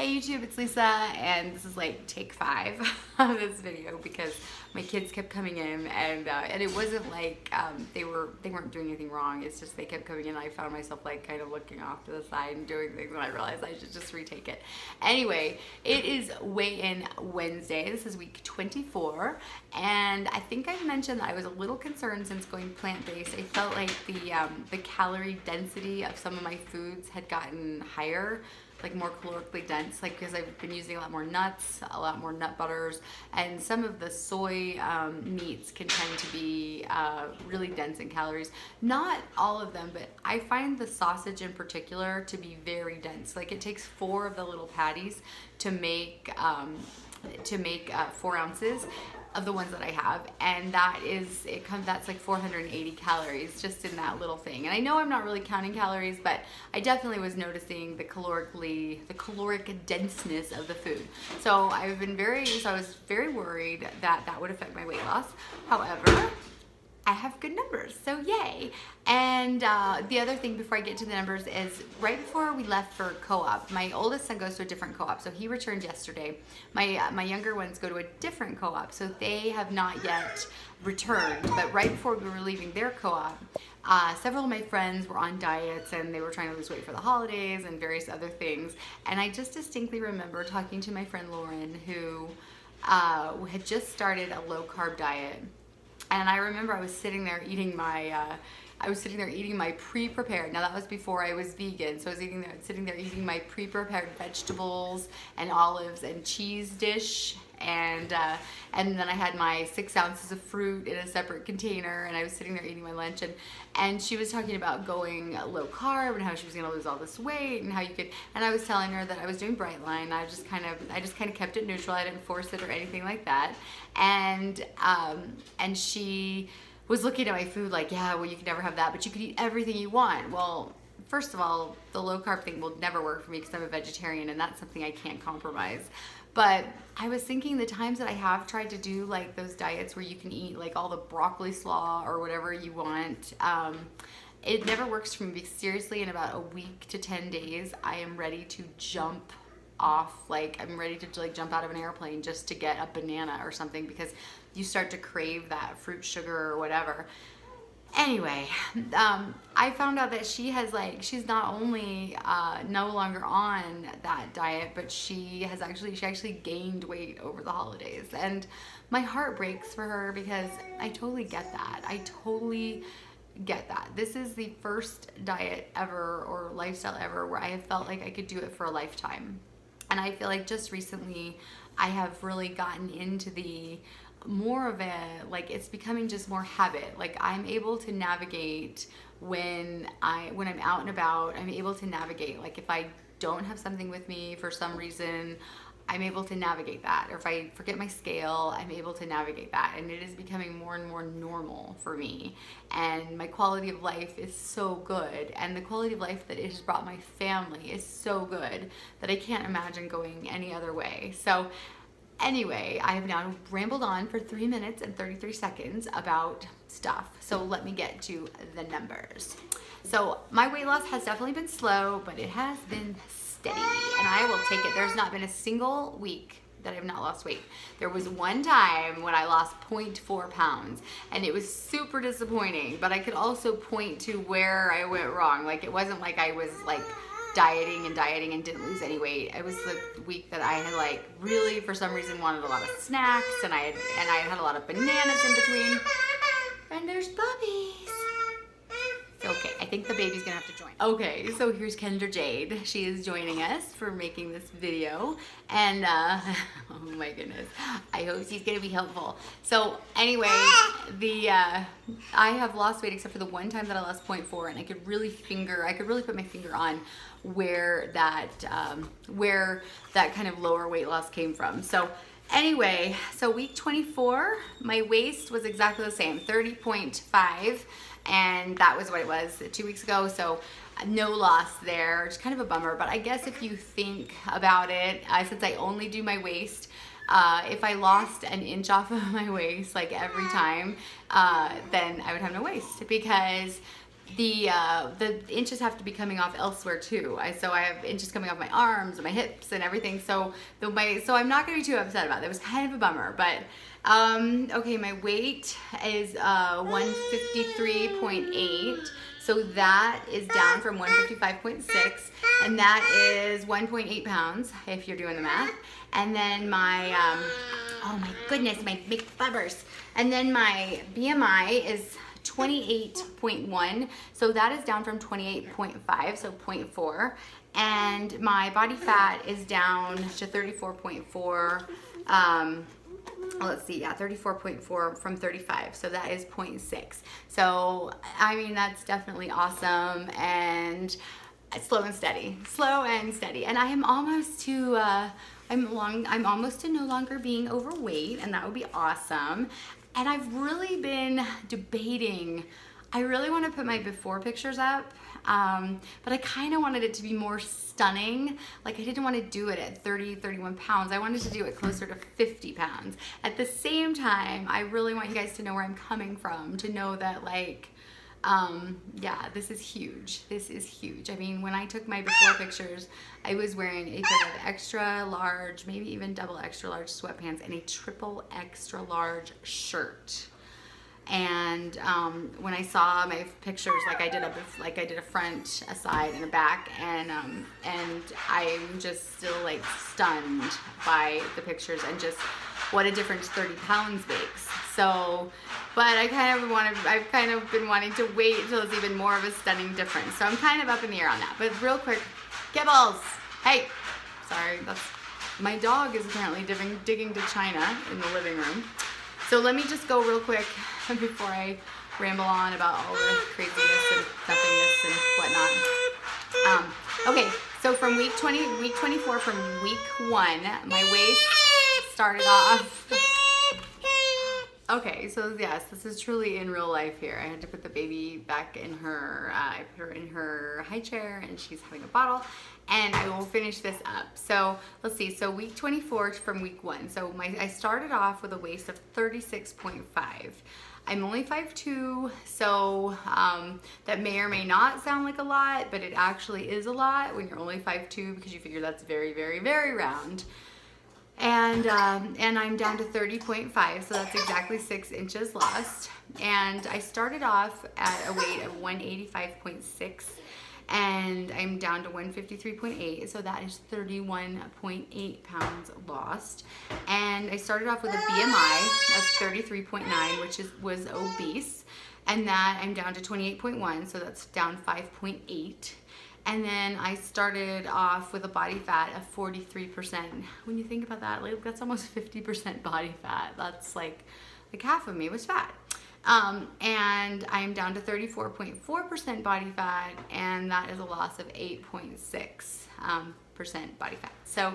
Hey YouTube, it's Lisa, and this is like take 5 of this video because my kids kept coming in, and it wasn't like they weren't doing anything wrong. It's just they kept coming in, and I found myself like kind of looking off to the side and doing things, and I realized I should just retake it. Anyway, it is weigh-in Wednesday. This is week 24, and I think I mentioned that I was a little concerned since going plant-based. I felt like the calorie density of some of my foods had gotten higher, like more calorically dense, like because I've been using a lot more nuts, a lot more nut butters, and some of the soy meats can tend to be really dense in calories. Not all of them, but I find the sausage in particular to be very dense. Like it takes 4 of the little patties to make 4 ounces of the ones that I have, and that's like 480 calories just in that little thing. And I know I'm not really counting calories, but I definitely was noticing the caloric denseness of the food. So I was very worried that that would affect my weight loss. However, I have good numbers, so yay. And the other thing before I get to the numbers is right before we left for co-op, my oldest son goes to a different co-op, so he returned yesterday. My younger ones go to a different co-op, so they have not yet returned. But right before we were leaving their co-op, several of my friends were on diets and they were trying to lose weight for the holidays and various other things. And I just distinctly remember talking to my friend Lauren, who had just started a low-carb diet. And I remember I was sitting there eating my pre-prepared. Now that was before I was vegan, so I was sitting there eating my pre-prepared vegetables and olives and cheese dish, and then I had my 6 ounces of fruit in a separate container, and I was sitting there eating my lunch, and she was talking about going low carb and how she was going to lose all this weight and how you could. And I was telling her that I was doing Bright Line. I just kind of kept it neutral. I didn't force it or anything like that, and she was looking at my food like, yeah, well, you can never have that, but you could eat everything you want. Well, first of all, the low carb thing will never work for me because I'm a vegetarian, and that's something I can't compromise. But I was thinking the times that I have tried to do like those diets where you can eat like all the broccoli slaw or whatever you want, it never works for me because seriously, in about a week to 10 days, I am ready to jump off. Like I'm ready to like jump out of an airplane just to get a banana or something, because you start to crave that fruit sugar or whatever. Anyway, I found out that she's not only no longer on that diet, but she actually gained weight over the holidays, and my heart breaks for her because I totally get that. I totally get that. This is the first diet ever or lifestyle ever where I have felt like I could do it for a lifetime. And I feel like just recently I have really gotten into more of a, like, it's becoming just more habit. Like I'm able to navigate when I'm out and about. I'm able to navigate, like if I don't have something with me for some reason, I'm able to navigate that. Or if I forget my scale, I'm able to navigate that. And it is becoming more and more normal for me. And my quality of life is so good. And the quality of life that it has brought my family is so good that I can't imagine going any other way. So anyway, I have now rambled on for 3 minutes and 33 seconds about stuff. So let me get to the numbers. So my weight loss has definitely been slow, but it has been steady, and I will take it. There's not been a single week that I've not lost weight. There was one time when I lost 0.4 pounds, and it was super disappointing, but I could also point to where I went wrong. Like it wasn't like I was like dieting and didn't lose any weight. It was the week that I had like really for some reason wanted a lot of snacks, and I had a lot of bananas in between. And there's puppies. Okay, I think the baby's gonna have to join. Okay, so here's Kendra Jade. She is joining us for making this video, and oh my goodness, I hope she's gonna be helpful. So anyway, I have lost weight except for the one time that I lost 0.4, and I could really put my finger on where that kind of lower weight loss came from. So anyway, so week 24, my waist was exactly the same, 30.5. And that was what it was 2 weeks ago, so no loss there. It's kind of a bummer, but I guess if you think about it, since I only do my waist, if I lost an inch off of my waist like every time, then I would have no waist, because the inches have to be coming off elsewhere too. So I have inches coming off my arms and my hips and everything. So so I'm not gonna be too upset about it. It was kind of a bummer, but okay, my weight is 153.8. So that is down from 155.6, and that is 1.8 pounds if you're doing the math. And then my oh my goodness, my big bubbers. And then my BMI is 28.1, so that is down from 28.5, so 0.4. And my body fat is down to 34.4. Let's see, yeah, 34.4 from 35, so that is 0.6. So I mean, that's definitely awesome, and slow and steady, and I am almost to I'm almost to no longer being overweight, and that would be awesome. And I've really been debating, I really want to put my before pictures up, but I kind of wanted it to be more stunning. Like, I didn't want to do it at 31 pounds. I wanted to do it closer to 50 pounds. At the same time, I really want you guys to know where I'm coming from, to know that, like, yeah, this is huge. This is huge. I mean, when I took my before pictures, I was wearing a pair of extra large, maybe even double extra large sweatpants and a triple extra large shirt. And when I saw my pictures, like I did a front, a side, and a back, and I'm just still like stunned by the pictures and just what a difference 30 pounds makes. So, but I've kind of been wanting to wait until it's even more of a stunning difference. So I'm kind of up in the air on that. But real quick, Kibbles, hey, sorry, my dog is apparently digging to China in the living room. So let me just go real quick before I ramble on about all the craziness and nothingness and whatnot. Okay, so from week 24, from week 1, my waist started off. Okay, so yes, this is truly in real life here. I had to put the baby back in her, I put her in her high chair, and she's having a bottle, and I will finish this up. So let's see, so week 24 from week 1. So I started off with a waist of 36.5. I'm only 5'2", so that may or may not sound like a lot, but it actually is a lot when you're only 5'2", because you figure that's very, very, very round. And I'm down to 30.5, so that's exactly 6 inches lost. And I started off at a weight of 185.6, and I'm down to 153.8, so that is 31.8 pounds lost. And I started off with a BMI of 33.9, which was obese, and that I'm down to 28.1, so that's down 5.8. And then I started off with a body fat of 43%. When you think about that, like, that's almost 50% body fat. That's like half of me was fat. And I'm down to 34.4% body fat, and that is a loss of 8.6% body fat. So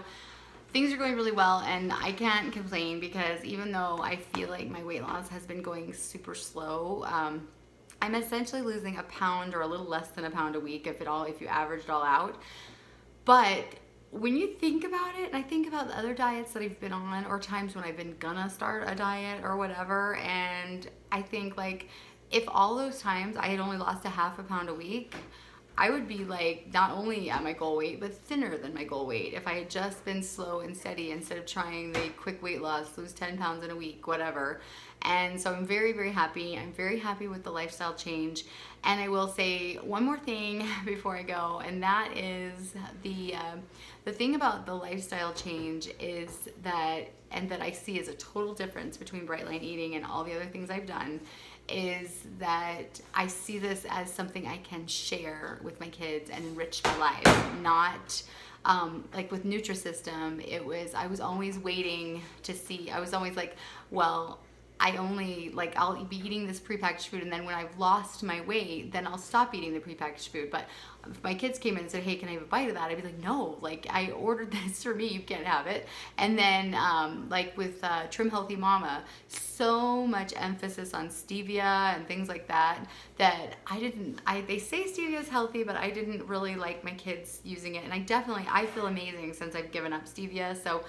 things are going really well, and I can't complain, because even though I feel like my weight loss has been going super slow, I'm essentially losing a pound or a little less than a pound a week, if you average it all out. But when you think about it, and I think about the other diets that I've been on, or times when I've been gonna start a diet or whatever, and I think, like, if all those times I had only lost a half a pound a week, I would be like not only at my goal weight, but thinner than my goal weight if I had just been slow and steady instead of trying the quick weight loss, lose 10 pounds in a week, whatever. And so I'm very, very happy. I'm very happy with the lifestyle change. And I will say one more thing before I go, and that is the thing about the lifestyle change is that, and that I see as a total difference between Bright Line Eating and all the other things I've done, is that I see this as something I can share with my kids and enrich my life. Not like with Nutrisystem, I was always waiting to see. I was always like, well, I'll be eating this prepackaged food, and then when I've lost my weight, then I'll stop eating the prepackaged food. But if my kids came in and said, hey, can I have a bite of that? I'd be like, no, like, I ordered this for me, you can't have it. And then like with Trim Healthy Mama, so much emphasis on stevia and things like that, that they say stevia is healthy, but I didn't really like my kids using it. And I feel amazing since I've given up stevia. So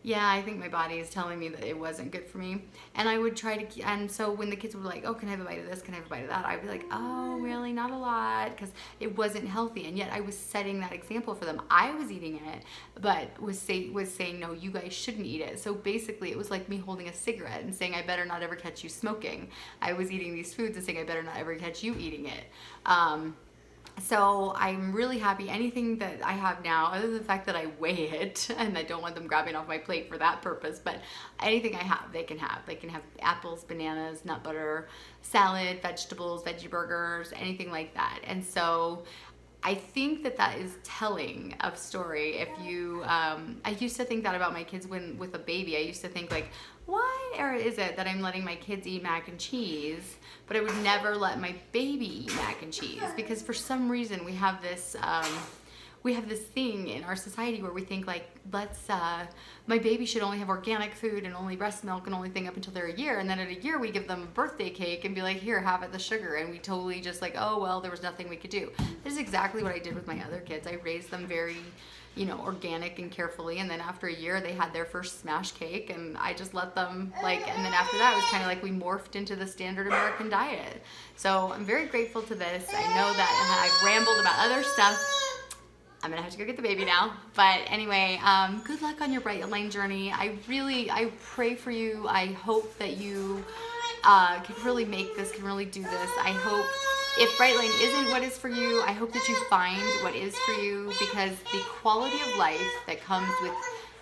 Yeah, I think my body is telling me that it wasn't good for me. And I would try to, and so when the kids were like, oh, can I have a bite of this? Can I have a bite of that? I'd be like, oh, really? Not a lot. Because it wasn't healthy. And yet I was setting that example for them. I was eating it, but was saying, no, you guys shouldn't eat it. So basically it was like me holding a cigarette and saying, I better not ever catch you smoking. I was eating these foods and saying, I better not ever catch you eating it. So I'm really happy. Anything that I have now, other than the fact that I weigh it, and I don't want them grabbing off my plate for that purpose, but anything I have, they can have. They can have apples, bananas, nut butter, salad, vegetables, veggie burgers, anything like that. And so I think that that is telling of story. If you, I used to think that about my kids when with a baby. I used to think like, why or is it that I'm letting my kids eat mac and cheese, but I would never let my baby eat mac and cheese? Because for some reason we have this thing in our society where we think like, my baby should only have organic food and only breast milk and only thing up until they're a year. And then at a year we give them a birthday cake and be like, here, have it, the sugar. And we totally just like, oh, well, there was nothing we could do. This is exactly what I did with my other kids. I raised them very, organic and carefully. And then after a year they had their first smash cake and I just let them and then after that it was kind of like we morphed into the standard American diet. So I'm very grateful to this. I know that I've rambled about other stuff. I'm gonna have to go get the baby now. But anyway, good luck on your Bright Line journey. I pray for you. I hope that you can really make this, can really do this. I hope if Bright Line isn't what is for you, I hope that you find what is for you, because the quality of life that comes with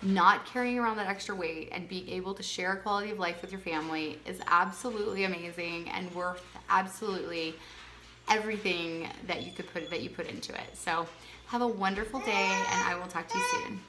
not carrying around that extra weight and being able to share a quality of life with your family is absolutely amazing and worth absolutely everything that you put into it. So have a wonderful day, and I will talk to you soon.